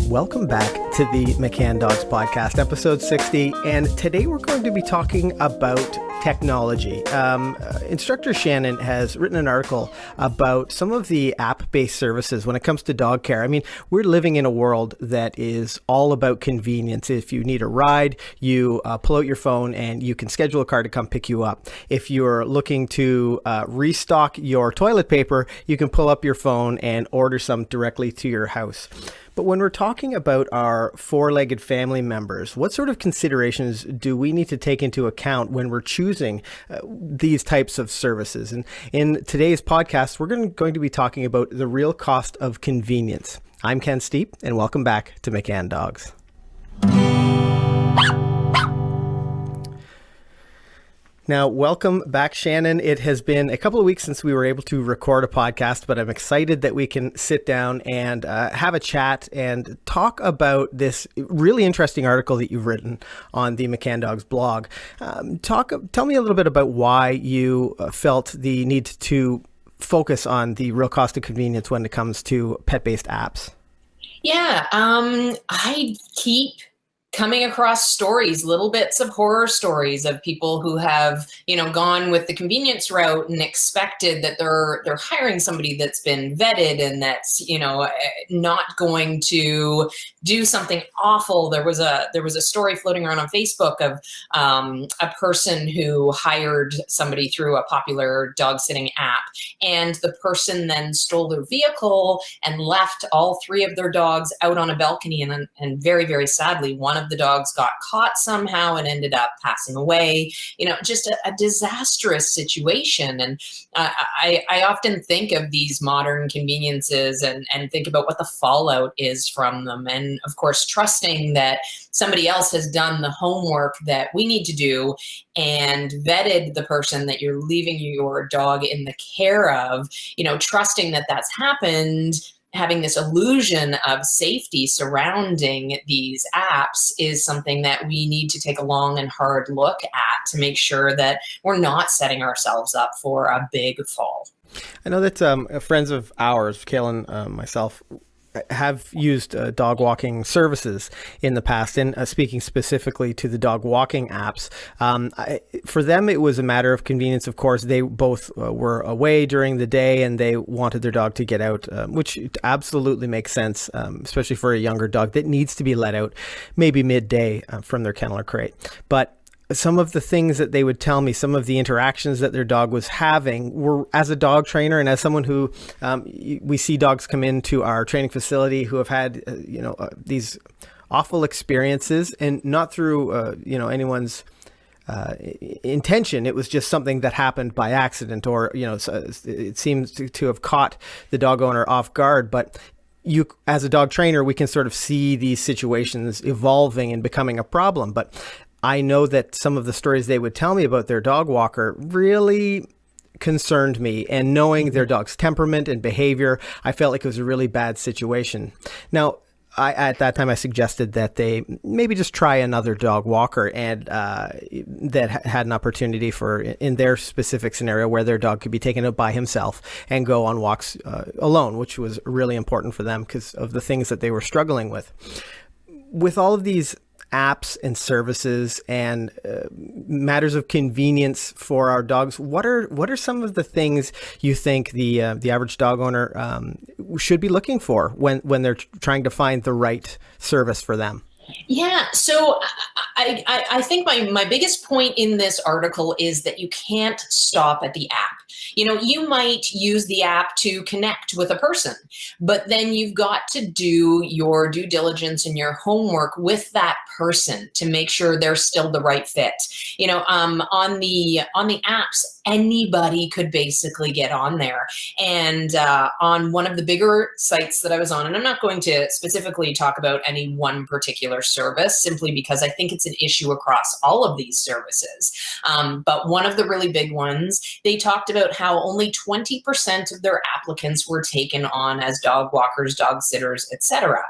Welcome back to the McCann Dogs Podcast, episode 60, and today we're going to be talking about technology. Instructor Shannon has written an article about some of the app-based services when it comes to dog care. I mean, we're living in a world that is all about convenience. If you need a ride, you pull out your phone and you can schedule a car to come pick you up. If you're looking to restock your toilet paper, you can pull up your phone and order some directly to your house. But when we're talking about our four-legged family members, what sort of considerations do we need to take into account when we're choosing these types of services? And in today's podcast, we're going to be talking about the real cost of convenience. I'm Ken Steep, and welcome back to McCann Dogs. Now, welcome back, Shannon. It has been a couple of weeks since we were able to record a podcast, but I'm excited that we can sit down and have a chat and talk about this really interesting article that you've written on the McCann Dogs blog. Tell me a little bit about why you felt the need to focus on the real cost of convenience when it comes to pet-based apps. Yeah, I keep coming across stories, little bits of horror stories of people who have, gone with the convenience route and expected that they're hiring somebody that's been vetted and that's, not going to do something awful. There was a story floating around on Facebook of a person who hired somebody through a popular dog sitting app, and the person then stole their vehicle and left all three of their dogs out on a balcony, and very, very sadly, one of the dogs got caught somehow and ended up passing away. Just a disastrous situation. And I often think of these modern conveniences and think about what the fallout is from them. And of course, trusting that somebody else has done the homework that we need to do and vetted the person that you're leaving your dog in the care of, trusting that that's happened, having this illusion of safety surrounding these apps is something that we need to take a long and hard look at to make sure that we're not setting ourselves up for a big fall. I know that friends of ours, Kaylin, myself, have used dog walking services in the past, and speaking specifically to the dog walking apps, for them it was a matter of convenience. Of course, they both were away during the day and they wanted their dog to get out, which absolutely makes sense, especially for a younger dog that needs to be let out maybe midday from their kennel or crate. But some of the things that they would tell me, some of the interactions that their dog was having were, as a dog trainer and as someone who we see dogs come into our training facility who have had, these awful experiences, and not through, anyone's intention. It was just something that happened by accident, or, it seems to have caught the dog owner off guard. But you, as a dog trainer, we can sort of see these situations evolving and becoming a problem. But I know that some of the stories they would tell me about their dog walker really concerned me, and knowing their dog's temperament and behavior, I felt like it was a really bad situation. Now, at that time, I suggested that they maybe just try another dog walker, and that had an opportunity for, in their specific scenario, where their dog could be taken out by himself and go on walks alone, which was really important for them because of the things that they were struggling with. With all of these apps and services and matters of convenience for our dogs, what are some of the things you think the average dog owner should be looking for when they're trying to find the right service for them? Yeah, so I think my biggest point in this article is that you can't stop at the app. You might use the app to connect with a person, but then you've got to do your due diligence and your homework with that person to make sure they're still the right fit. On the apps, anybody could basically get on there. And on one of the bigger sites that I was on, and I'm not going to specifically talk about any one particular service, simply because I think it's an issue across all of these services. But one of the really big ones, they talked about how only 20% of their applicants were taken on as dog walkers, dog sitters, etc.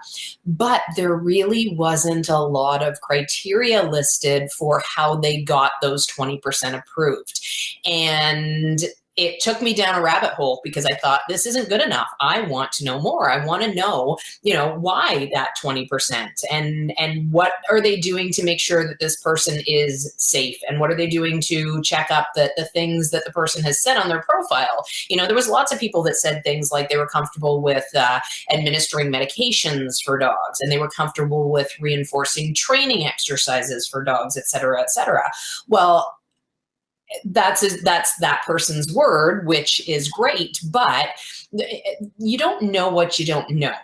But there really wasn't a lot of criteria listed for how they got those 20% approved. And it took me down a rabbit hole because I thought this isn't good enough. I want to know more. I want to know, why that 20% and what are they doing to make sure that this person is safe, and what are they doing to check up that the things that the person has said on their profile. There was lots of people that said things like they were comfortable with administering medications for dogs, and they were comfortable with reinforcing training exercises for dogs, et cetera, et cetera. Well, that's that person's word, which is great, but you don't know what you don't know.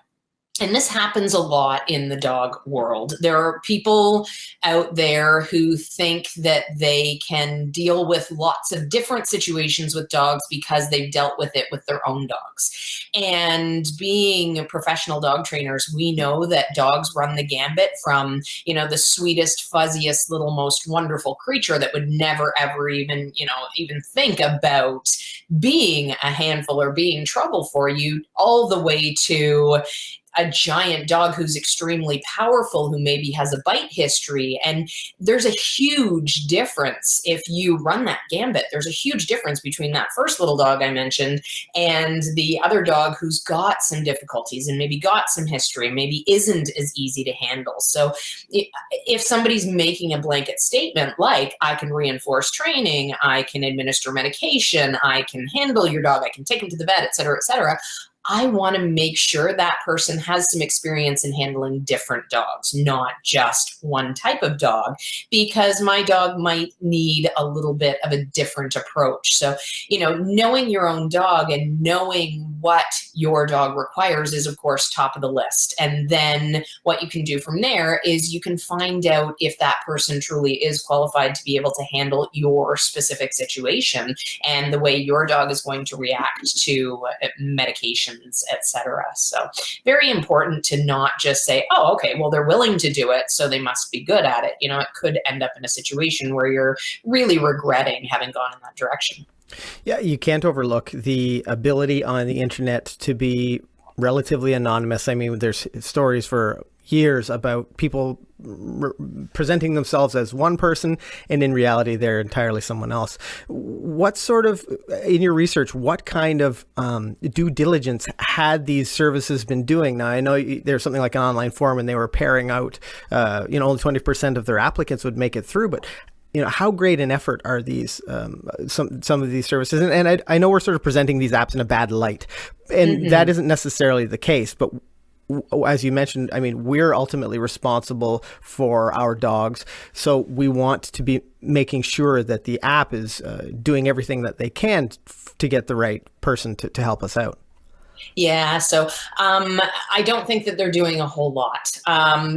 And this happens a lot in the dog world. There are people out there who think that they can deal with lots of different situations with dogs because they've dealt with it with their own dogs. And being professional dog trainers, we know that dogs run the gambit from, the sweetest, fuzziest, little, most wonderful creature that would never, ever even think about being a handful or being trouble for you, all the way to a giant dog who's extremely powerful, who maybe has a bite history. And there's a huge difference if you run that gambit. There's a huge difference between that first little dog I mentioned and the other dog who's got some difficulties and maybe got some history, maybe isn't as easy to handle. So if somebody's making a blanket statement like, I can reinforce training, I can administer medication, I can handle your dog, I can take him to the vet, et cetera, I want to make sure that person has some experience in handling different dogs, not just one type of dog, because my dog might need a little bit of a different approach. So, knowing your own dog and knowing what your dog requires is, of course, top of the list. And then what you can do from there is you can find out if that person truly is qualified to be able to handle your specific situation and the way your dog is going to react to medication, et cetera. So very important to not just say, oh, okay, well, they're willing to do it, so they must be good at it. It could end up in a situation where you're really regretting having gone in that direction. Yeah, you can't overlook the ability on the internet to be relatively anonymous. I mean, there's stories for years about people presenting themselves as one person and in reality they're entirely someone else. What sort of, in your research, what kind of due diligence had these services been doing? Now, I know there's something like an online forum and they were pairing out, only 20% of their applicants would make it through, but how great an effort are these, some of these services? And I know we're sort of presenting these apps in a bad light, and that isn't necessarily the case, but as you mentioned, I mean, we're ultimately responsible for our dogs. So we want to be making sure that the app is doing everything that they can to get the right person to help us out. Yeah, so I don't think that they're doing a whole lot.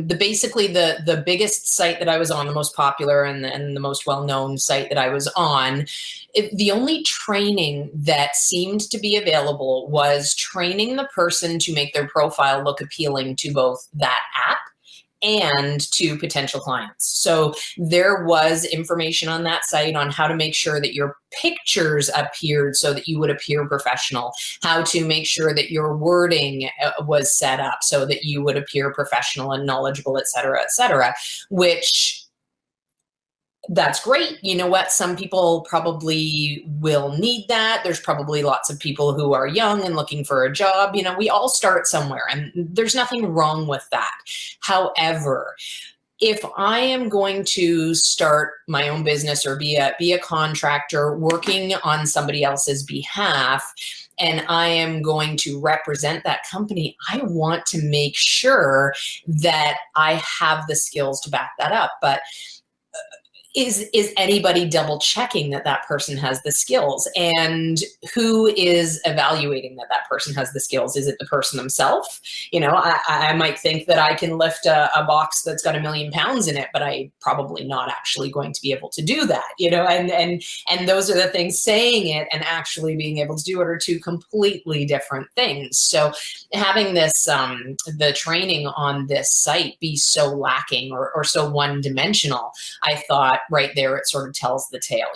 Basically, the biggest site that I was on, the most popular and the most well-known site that I was on, the only training that seemed to be available was training the person to make their profile look appealing to both that app and to potential clients. So there was information on that site on how to make sure that your pictures appeared so that you would appear professional, how to make sure that your wording was set up so that you would appear professional and knowledgeable, et cetera, which that's great. You know what? Some people probably will need that. There's probably lots of people who are young and looking for a job. We all start somewhere, and there's nothing wrong with that. However, if I am going to start my own business or be a contractor working on somebody else's behalf, and I am going to represent that company, I want to make sure that I have the skills to back that up. But is anybody double checking that person has the skills? And who is evaluating that person has the skills? Is it the person themselves? I might think that I can lift a box that's got 1 million pounds in it, but I'm probably not actually going to be able to do that, and those are the things. Saying it and actually being able to do it are two completely different things. So having this, the training on this site be so lacking or so one-dimensional, I thought, right there, it sort of tells the tale.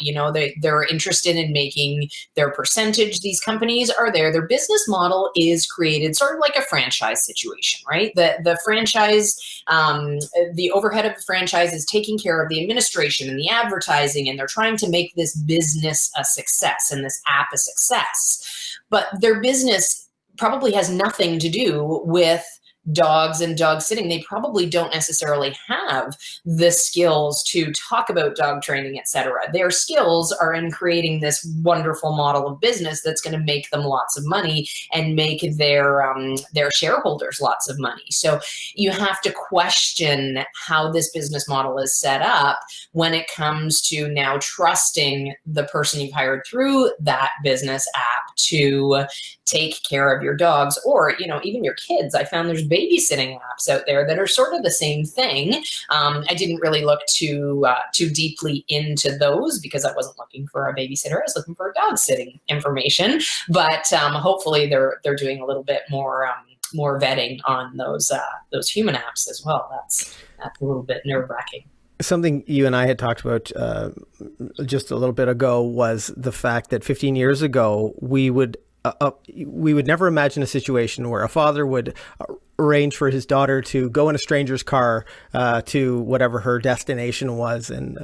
They're interested in making their percentage. These companies are there. Their business model is created sort of like a franchise situation, right? The franchise, the overhead of the franchise is taking care of the administration and the advertising, and they're trying to make this business a success and this app a success. But their business probably has nothing to do with dogs and dog sitting. They probably don't necessarily have the skills to talk about dog training, etc. Their skills are in creating this wonderful model of business that's going to make them lots of money and make their shareholders lots of money. So you have to question how this business model is set up when it comes to now trusting the person you've hired through that business app to take care of your dogs, or even your kids. I found there's babysitting apps out there that are sort of the same thing. I didn't really look too deeply into those because I wasn't looking for a babysitter. I was looking for dog sitting information. But hopefully they're doing a little bit more vetting on those human apps as well. That's a little bit nerve-wracking. Something you and I had talked about just a little bit ago was the fact that 15 years ago we would never imagine a situation where a father would arrange for his daughter to go in a stranger's car to whatever her destination was. And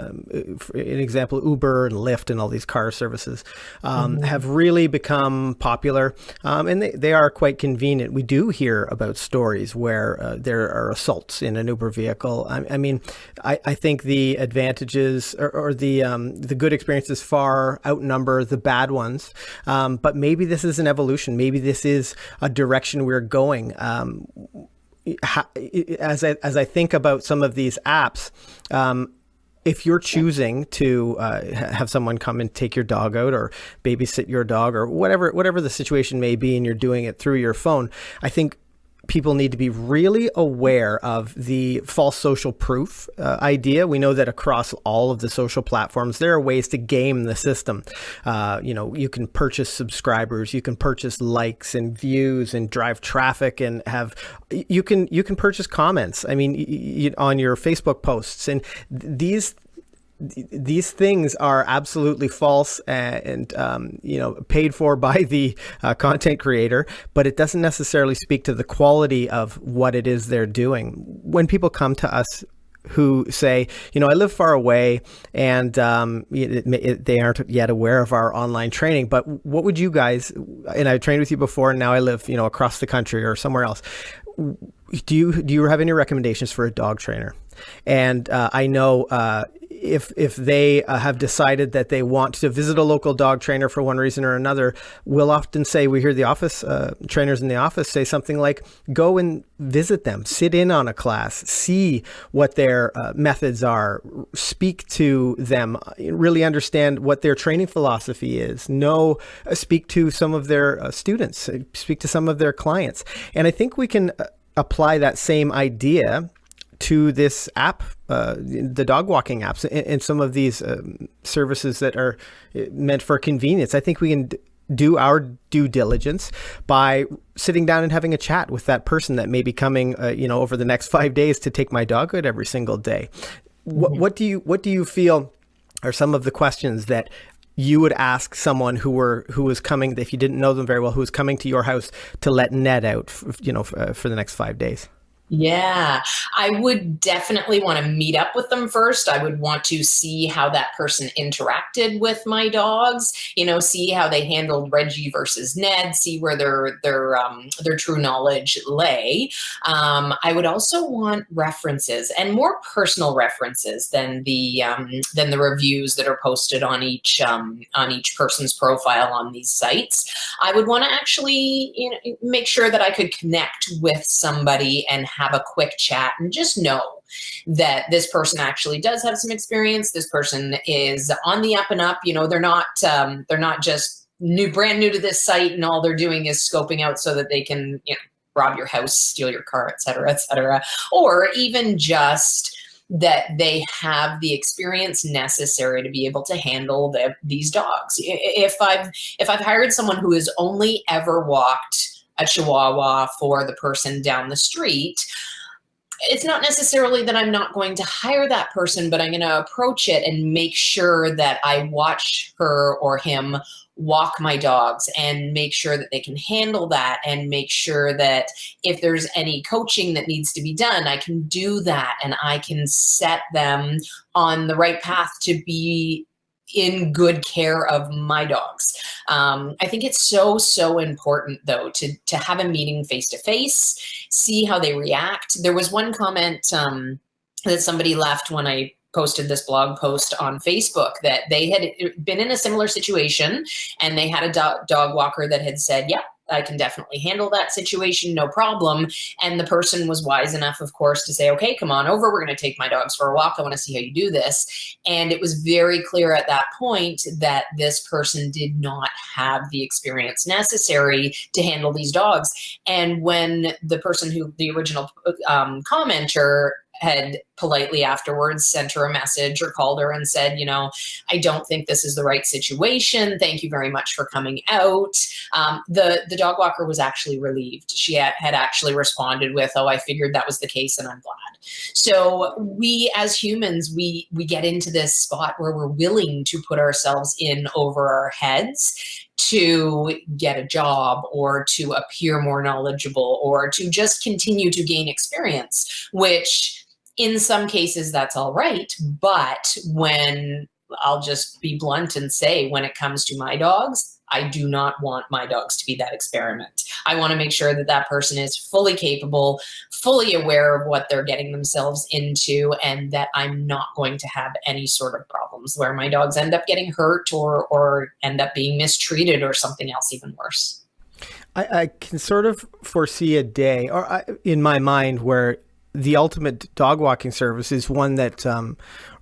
for an example, Uber and Lyft and all these car services have really become popular, and they are quite convenient. We do hear about stories where there are assaults in an Uber vehicle. I think the advantages or the good experiences far outnumber the bad ones. But maybe this is an evolution. Maybe this is a direction we're going. As I think about some of these apps, if you're choosing to have someone come and take your dog out or babysit your dog or whatever the situation may be, and you're doing it through your phone, I think people need to be really aware of the false social proof idea. We know that across all of the social platforms, there are ways to game the system. You can purchase subscribers, you can purchase likes and views and drive traffic, and you can purchase comments. On your Facebook posts, and these things are absolutely false and paid for by the content creator, but it doesn't necessarily speak to the quality of what it is they're doing. When people come to us who say, I live far away and they aren't yet aware of our online training, but what would you guys, and I've trained with you before and now I live, across the country or somewhere else. Do you have any recommendations for a dog trainer? And I know if they have decided that they want to visit a local dog trainer for one reason or another, we'll often say, we hear the office trainers in the office say something like, go and visit them, sit in on a class, see what their methods are, speak to them, really understand what their training philosophy is, speak to some of their students, speak to some of their clients. And I think we can apply that same idea to this app, the dog walking apps, and some of these services that are meant for convenience. I think we can do our due diligence by sitting down and having a chat with that person that may be coming, over the next 5 days to take my dog out every single day. Mm-hmm. What do you feel are some of the questions that you would ask someone who was coming, if you didn't know them very well, who was coming to your house to let Ned out, for the next 5 days? Yeah, I would definitely want to meet up with them first. I would want to see how that person interacted with my dogs, see how they handled Reggie versus Ned, see where their true knowledge lay. I would also want references, and more personal references than the reviews that are posted on each person's profile on these sites. I would want to actually make sure that I could connect with somebody and have a quick chat and just know that this person actually does have some experience. This person is on the up and up. They're not just brand new to this site and all they're doing is scoping out so that they can, rob your house, steal your car, et cetera, or even just that they have the experience necessary to be able to handle these dogs. If I've hired someone who has only ever walked a Chihuahua for the person down the street, It's not necessarily that I'm not going to hire that person, but I'm going to approach it and make sure that I watch her or him walk my dogs and make sure that they can handle that, and make sure that if there's any coaching that needs to be done, I can do that, and I can set them on the right path to be in good care of my dogs. I think it's so important though to have a meeting face to face, see how they react. There was one comment that somebody left when I posted this blog post on Facebook, that they had been in a similar situation and they had a dog walker that had said, "Yeah, I can definitely handle that situation, no problem." And the person was wise enough, of course, to say, "Okay, come on over. We're going to take my dogs for a walk. I want to see how you do this." And it was very clear at that point that this person did not have the experience necessary to handle these dogs. And when the person the original commenter had politely afterwards sent her a message or called her and said, "I don't think this is the right situation. Thank you very much for coming out." The dog walker was actually relieved. She had actually responded with, "Oh, I figured that was the case and I'm glad." So we as humans, we get into this spot where we're willing to put ourselves in over our heads to get a job or to appear more knowledgeable or to just continue to gain experience, which in some cases that's all right. But when, I'll just be blunt and say, when it comes to my dogs, I do not want my dogs to be that experiment. I want to make sure that that person is fully capable, fully aware of what they're getting themselves into, and that I'm not going to have any sort of problems where my dogs end up getting hurt or end up being mistreated or something else even worse. I can sort of foresee a day, in my mind, where the ultimate dog walking service is one that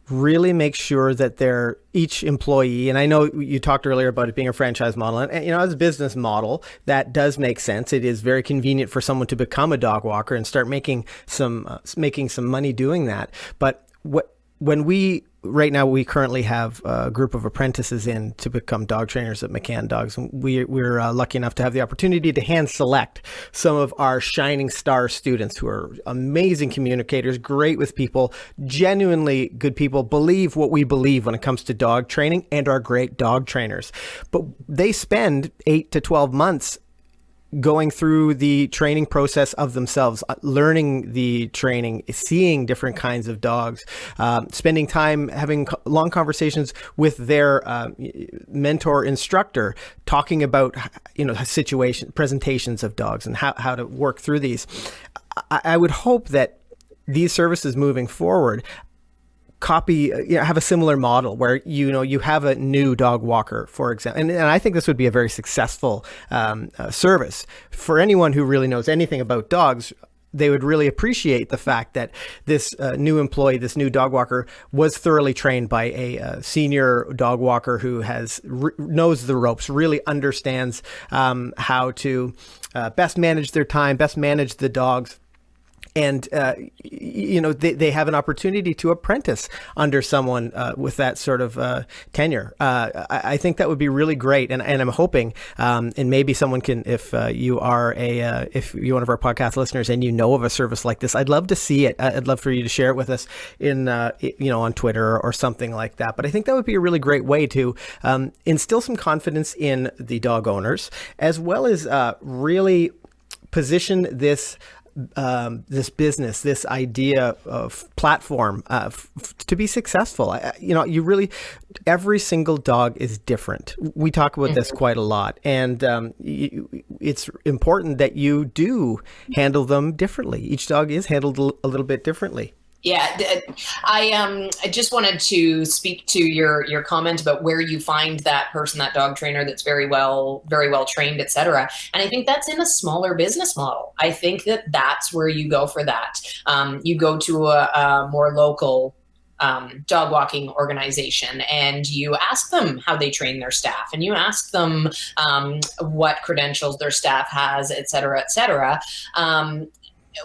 really makes sure that each employee, and I know you talked earlier about it being a franchise model, and as a business model, that does make sense. It is very convenient for someone to become a dog walker and start making some money doing that. But right now we currently have a group of apprentices in to become dog trainers at McCann Dogs. And we're lucky enough to have the opportunity to hand select some of our shining star students who are amazing communicators, great with people, genuinely good people, believe what we believe when it comes to dog training, and are great dog trainers. But they spend 8 to 12 months going through the training process of themselves, learning the training, seeing different kinds of dogs, spending time having long conversations with their mentor instructor, talking about presentations of dogs and how to work through these. I would hope that these services moving forward have a similar model where you have a new dog walker, for example, and I think this would be a very successful service for anyone who really knows anything about dogs. They would really appreciate the fact that this new employee, this new dog walker, was thoroughly trained by a senior dog walker who knows the ropes, really understands how to best manage their time, best manage the dogs. And, they have an opportunity to apprentice under someone with that sort of tenure. I think that would be really great. And I'm hoping, and maybe someone can, if you're one of our podcast listeners and you know of a service like this, I'd love to see it. I'd love for you to share it with us on Twitter or something like that. But I think that would be a really great way to instill some confidence in the dog owners, as well as really position this business, this idea of platform to be successful. Every single dog is different. We talk about this quite a lot, and it's important that you do handle them differently. Each dog is handled a little bit differently. Yeah, I just wanted to speak to your comment about where you find that person, that dog trainer that's very well trained, et cetera. And I think that's in a smaller business model. I think that's where you go for that. You go to a more local dog walking organization and you ask them how they train their staff, and you ask them what credentials their staff has, et cetera, et cetera.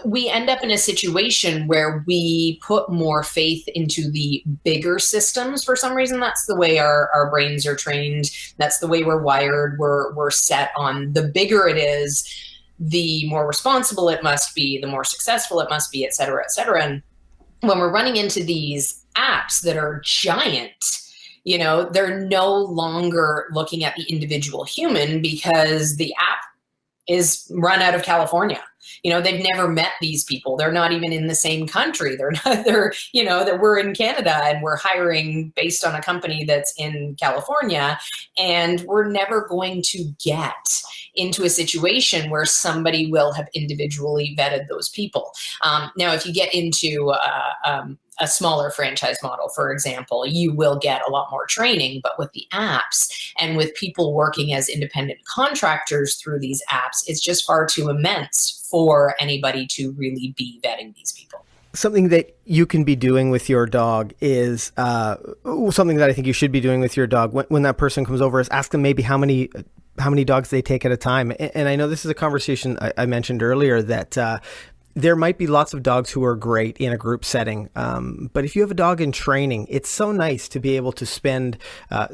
We end up in a situation where we put more faith into the bigger systems. For some reason, that's the way our brains are trained. That's the way we're wired. We're set on the bigger it is, the more responsible it must be, the more successful it must be, et cetera, et cetera. And when we're running into these apps that are giant, they're no longer looking at the individual human, because the app is run out of California. They've never met these people. They're not even in the same country. That we're in Canada and we're hiring based on a company that's in California. And we're never going to get into a situation where somebody will have individually vetted those people. Now, if you get into a smaller franchise model, for example, you will get a lot more training. But with the apps and with people working as independent contractors through these apps, it's just far too immense for anybody to really be vetting these people. Something that you can be doing with your dog is something that I think you should be doing with your dog when that person comes over is ask them maybe how many dogs they take at a time. And I know this is a conversation I mentioned earlier that there might be lots of dogs who are great in a group setting. But if you have a dog in training, it's so nice to be able to spend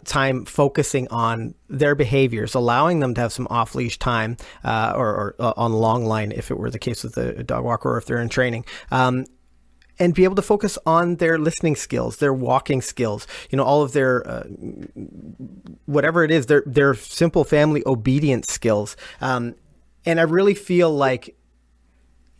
time focusing on their behaviors, allowing them to have some off-leash time or on long line, if it were the case with a dog walker or if they're in training. And be able to focus on their listening skills, their walking skills, all of their, whatever it is, their simple family obedience skills. And I really feel like,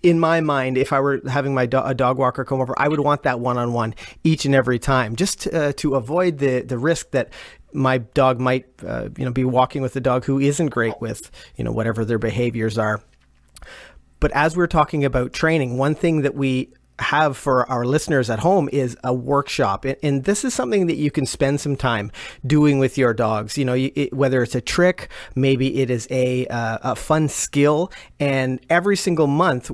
in my mind, if I were having a dog walker come over, I would want that one-on-one each and every time, just to avoid the risk that my dog might, be walking with a dog who isn't great with, whatever their behaviors are. But as we're talking about training, one thing that we have for our listeners at home is a workshop. And this is something that you can spend some time doing with your dogs. Whether it's a trick, maybe it is a fun skill. And every single month,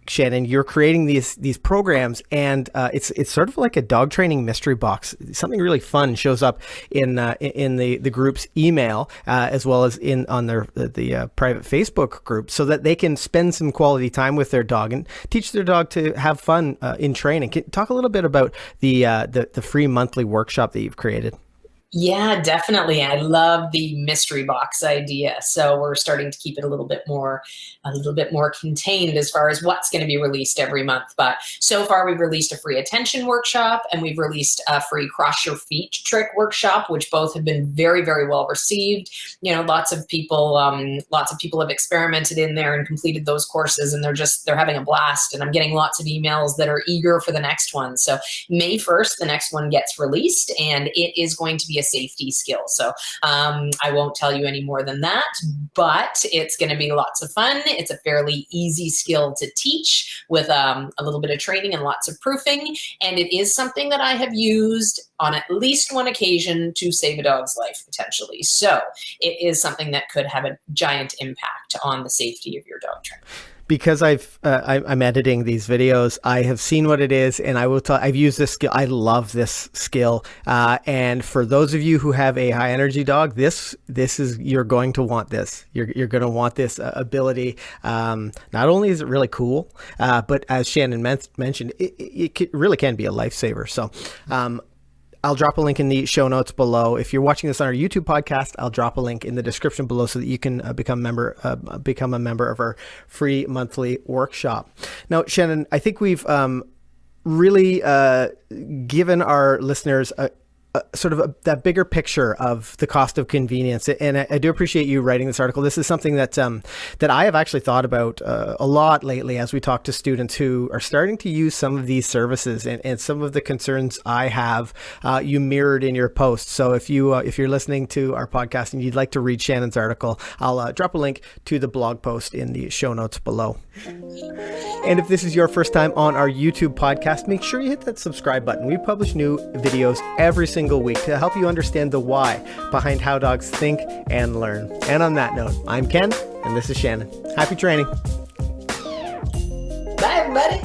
Shannon, you're creating these programs, and it's sort of like a dog training mystery box. Something really fun shows up in the group's email, as well as on the private Facebook group, so that they can spend some quality time with their dog and teach their dog to have fun in training. Talk a little bit about the free monthly workshop that you've created. Yeah, definitely. I love the mystery box idea. So we're starting to keep it a little bit more contained as far as what's going to be released every month. But so far we've released a free attention workshop, and we've released a free cross your feet trick workshop, which both have been very, very well received. Lots of people have experimented in there and completed those courses, and they're having a blast. And I'm getting lots of emails that are eager for the next one. So May 1st, the next one gets released, and it is going to be a safety skill. So I won't tell you any more than that, but it's going to be lots of fun. It's a fairly easy skill to teach with a little bit of training and lots of proofing. And it is something that I have used on at least one occasion to save a dog's life, potentially. So it is something that could have a giant impact on the safety of your dog training. Because I'm editing these videos, I have seen what it is, and I will tell. I've used this skill. I love this skill. And for those of you who have a high energy dog, this is, you're going to want this. You're going to want this ability. Not only is it really cool, but as Shannon mentioned, it really can be a lifesaver. So. I'll drop a link in the show notes below. If you're watching this on our YouTube podcast, I'll drop a link in the description below so that you can become a member of our free monthly workshop. Now, Shannon, I think we've really given our listeners that bigger picture of the cost of convenience. And I do appreciate you writing this article. This is something that I have actually thought about a lot lately as we talk to students who are starting to use some of these services, and some of the concerns I have, you mirrored in your post. So if you're listening to our podcast and you'd like to read Shannon's article, I'll drop a link to the blog post in the show notes below. And if this is your first time on our YouTube podcast, make sure you hit that subscribe button. We publish new videos every single week to help you understand the why behind how dogs think and learn. And on that note, I'm Ken, and this is Shannon. Happy training. Bye, everybody.